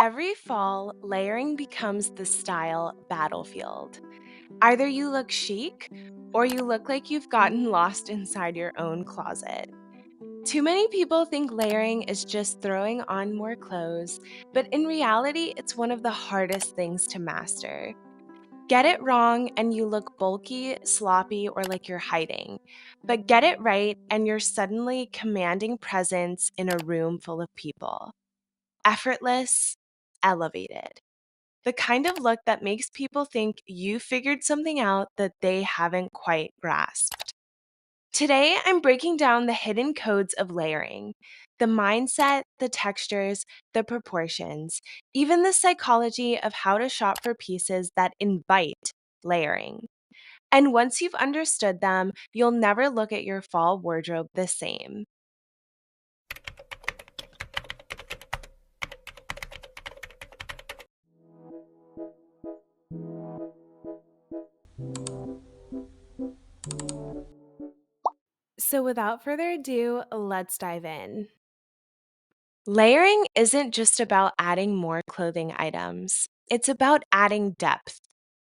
Every fall, layering becomes the style battlefield. Either you look chic or you look like you've gotten lost inside your own closet. Too many people think layering is just throwing on more clothes, but in reality, it's one of the hardest things to master. Get it wrong and you look bulky, sloppy, or like you're hiding. But get it right and you're suddenly commanding presence in a room full of people. Effortless, elevated. The kind of look that makes people think you figured something out that they haven't quite grasped. Today, I'm breaking down the hidden codes of layering, the mindset, the textures, the proportions, even the psychology of how to shop for pieces that invite layering. And once you've understood them, you'll never look at your fall wardrobe the same. So, without further ado, let's dive in. Layering isn't just about adding more clothing items, it's about adding depth.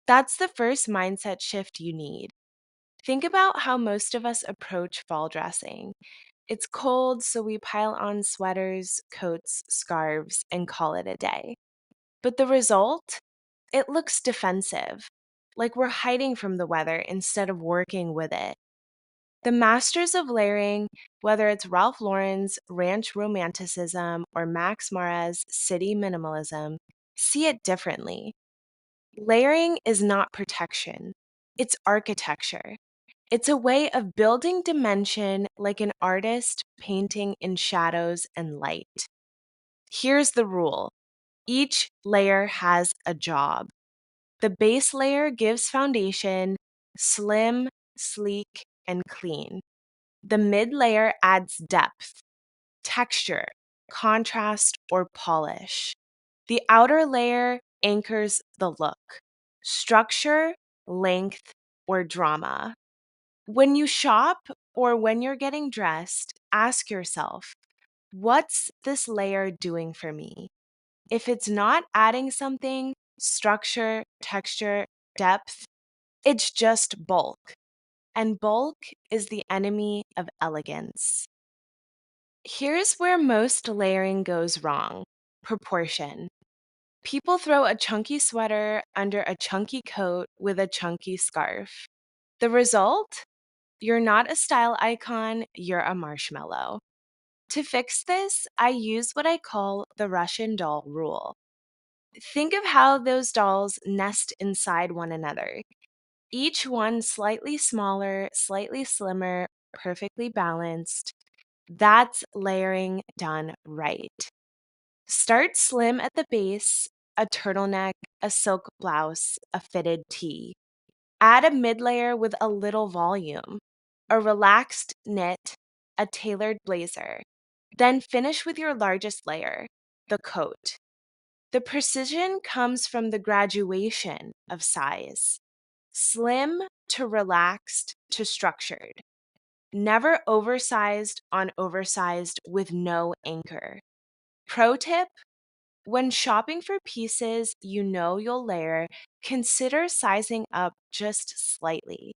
That's the first mindset shift you need. Think about how most of us approach fall dressing. It's cold, so we pile on sweaters, coats, scarves, and call it a day. But the result? It looks defensive, like we're hiding from the weather instead of working with it. The masters of layering, whether it's Ralph Lauren's ranch romanticism or Max Mara's city minimalism, see it differently. Layering is not protection, it's architecture. It's a way of building dimension like an artist painting in shadows and light. Here's the rule: each layer has a job. The base layer gives foundation, slim, sleek, and clean. The mid layer adds depth, texture, contrast, or polish. The outer layer anchors the look, structure, length, or drama. When you shop or when you're getting dressed, ask yourself, what's this layer doing for me? If it's not adding something, structure, texture, depth, it's just bulk. And bulk is the enemy of elegance. Here's where most layering goes wrong: proportion. People throw a chunky sweater under a chunky coat with a chunky scarf. The result? You're not a style icon, you're a marshmallow. To fix this, I use what I call the Russian doll rule. Think of how those dolls nest inside one another, each one slightly smaller, slightly slimmer, perfectly balanced. That's layering done right. Start slim at the base: a turtleneck, a silk blouse, a fitted tee. Add a mid layer with a little volume, a relaxed knit, a tailored blazer. Then finish with your largest layer, the coat. The precision comes from the graduation of size: slim to relaxed to structured. Never oversized on oversized with no anchor. Pro tip: when shopping for pieces you know you'll layer, consider sizing up just slightly.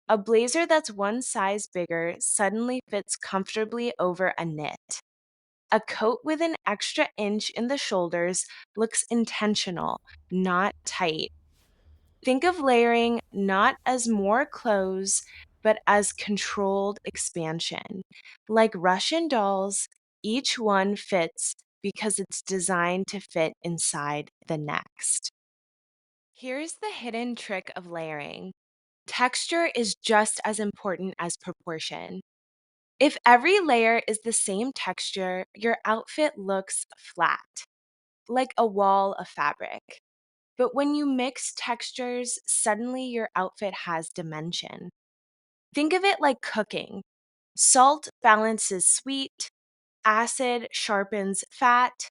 A blazer that's one size bigger suddenly fits comfortably over a knit. A coat with an extra inch in the shoulders looks intentional, not tight. Think of layering not as more clothes, but as controlled expansion. Like Russian dolls, each one fits because it's designed to fit inside the next. Here's the hidden trick of layering: texture is just as important as proportion. If every layer is the same texture, your outfit looks flat, like a wall of fabric. But when you mix textures, suddenly your outfit has dimension. Think of it like cooking. Salt balances sweet, acid sharpens fat.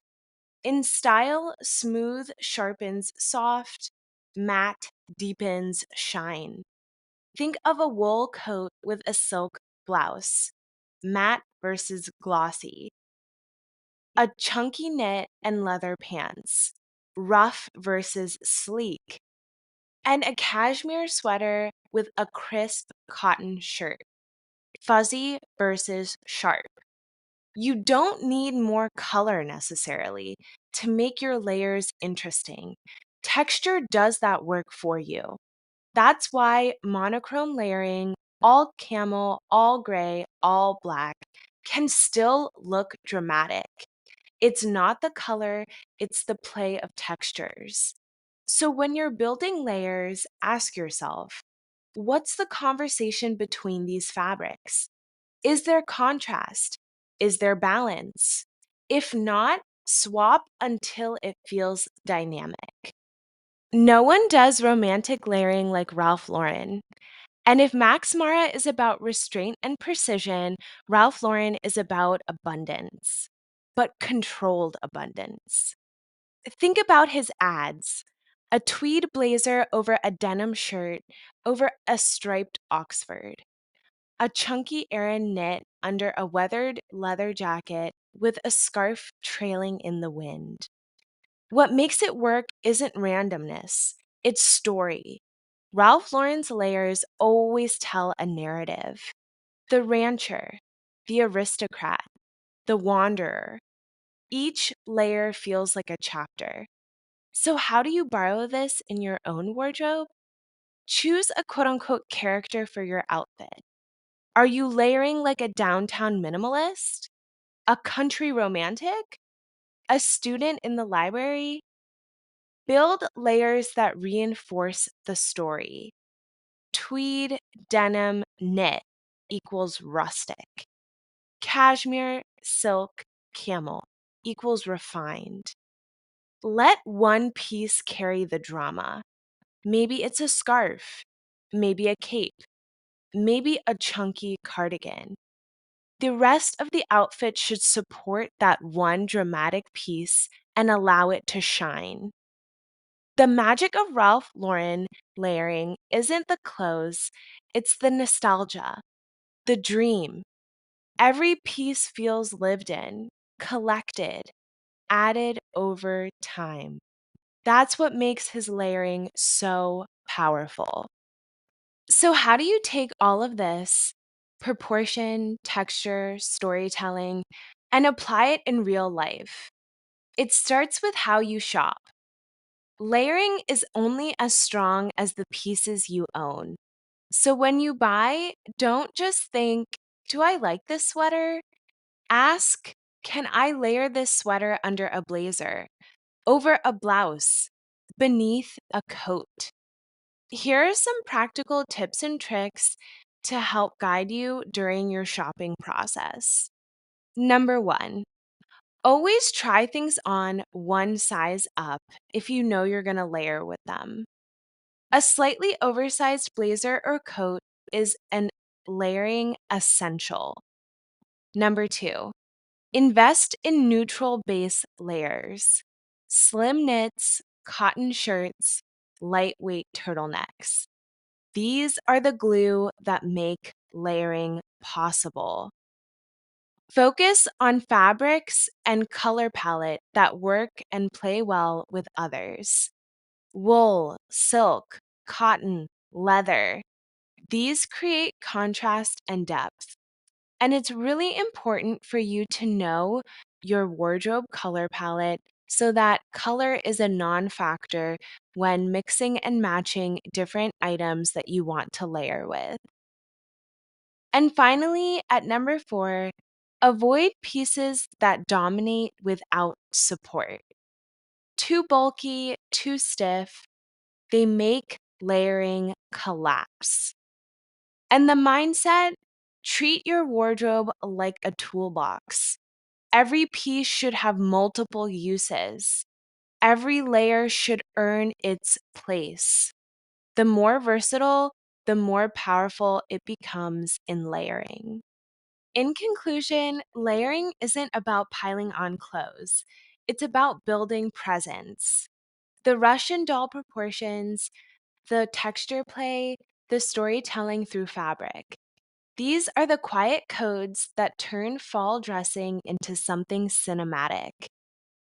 In style, smooth sharpens soft, matte deepens shine. Think of a wool coat with a silk blouse, matte versus glossy. A chunky knit and leather pants, rough versus sleek, and a cashmere sweater with a crisp cotton shirt, fuzzy versus sharp. You don't need more color necessarily to make your layers interesting. Texture does that work for you. That's why monochrome layering, all camel, all gray, all black, can still look dramatic. It's not the color, it's the play of textures. So when you're building layers, ask yourself, what's the conversation between these fabrics? Is there contrast? Is there balance? If not, swap until it feels dynamic. No one does romantic layering like Ralph Lauren. And if Max Mara is about restraint and precision, Ralph Lauren is about abundance, but controlled abundance. Think about his ads: a tweed blazer over a denim shirt over a striped Oxford, a chunky Aran knit under a weathered leather jacket with a scarf trailing in the wind. What makes it work isn't randomness, it's story. Ralph Lauren's layers always tell a narrative. The rancher, the aristocrat, the wanderer. Each layer feels like a chapter. So, how do you borrow this in your own wardrobe? Choose a quote unquote character for your outfit. Are you layering like a downtown minimalist? A country romantic? A student in the library? Build layers that reinforce the story. Tweed, denim, knit equals rustic. Cashmere, silk, camel equals refined. Let one piece carry the drama. Maybe it's a scarf, maybe a cape, maybe a chunky cardigan. The rest of the outfit should support that one dramatic piece and allow it to shine. The magic of Ralph Lauren layering isn't the clothes, it's the nostalgia, the dream. Every piece feels lived in, collected, added over time. That's what makes his layering so powerful. So, how do you take all of this proportion, texture, storytelling, and apply it in real life? It starts with how you shop. Layering is only as strong as the pieces you own. So, when you buy, don't just think, do I like this sweater? Ask, can I layer this sweater under a blazer, over a blouse, beneath a coat? Here are some practical tips and tricks to help guide you during your shopping process. Number one, always try things on one size up if you know you're going to layer with them. A slightly oversized blazer or coat is an layering essential. Number two, invest in neutral base layers, slim knits, cotton shirts, lightweight turtlenecks. These are the glue that make layering possible. Focus on fabrics and color palette that work and play well with others. Wool, silk, cotton, leather. These create contrast and depth. And it's really important for you to know your wardrobe color palette so that color is a non factor when mixing and matching different items that you want to layer with. And finally, at number four, avoid pieces that dominate without support. Too bulky, too stiff, they make layering collapse. And the mindset: treat your wardrobe like a toolbox. Every piece should have multiple uses. Every layer should earn its place. The more versatile, the more powerful it becomes in layering. In conclusion, layering isn't about piling on clothes. It's about building presence. The Russian doll proportions, the texture play, the storytelling through fabric. These are the quiet codes that turn fall dressing into something cinematic.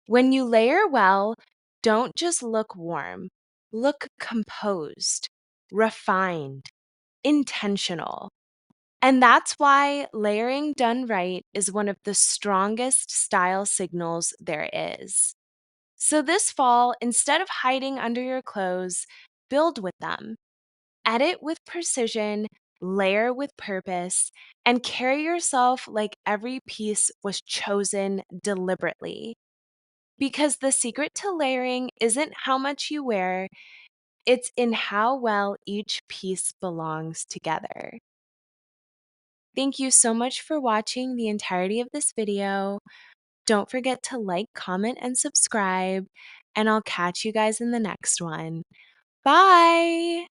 When you layer well, don't just look warm, look composed, refined, intentional. And that's why layering done right is one of the strongest style signals there is. So this fall, instead of hiding under your clothes, build with them. Edit with precision, layer with purpose, and carry yourself like every piece was chosen deliberately. Because the secret to layering isn't how much you wear, it's in how well each piece belongs together. Thank you so much for watching the entirety of this video. Don't forget to like, comment, and subscribe, and I'll catch you guys in the next one. Bye!